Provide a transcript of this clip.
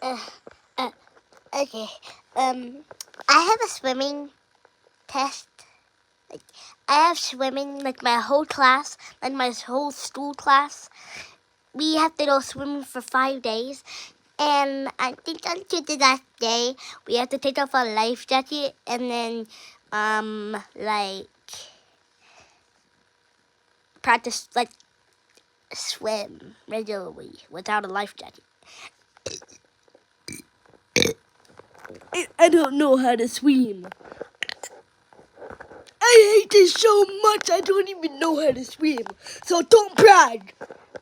Uh, uh, okay. I have a swimming test. Like, I have swimming, like my whole class, like my whole school class. We have to go swimming for 5 days. And I think until the last day, we have to take off our life jacket and then, like, practice, like, swim regularly without a life jacket. I don't know how to swim. I hate this so much, I don't even know how to swim. So don't brag.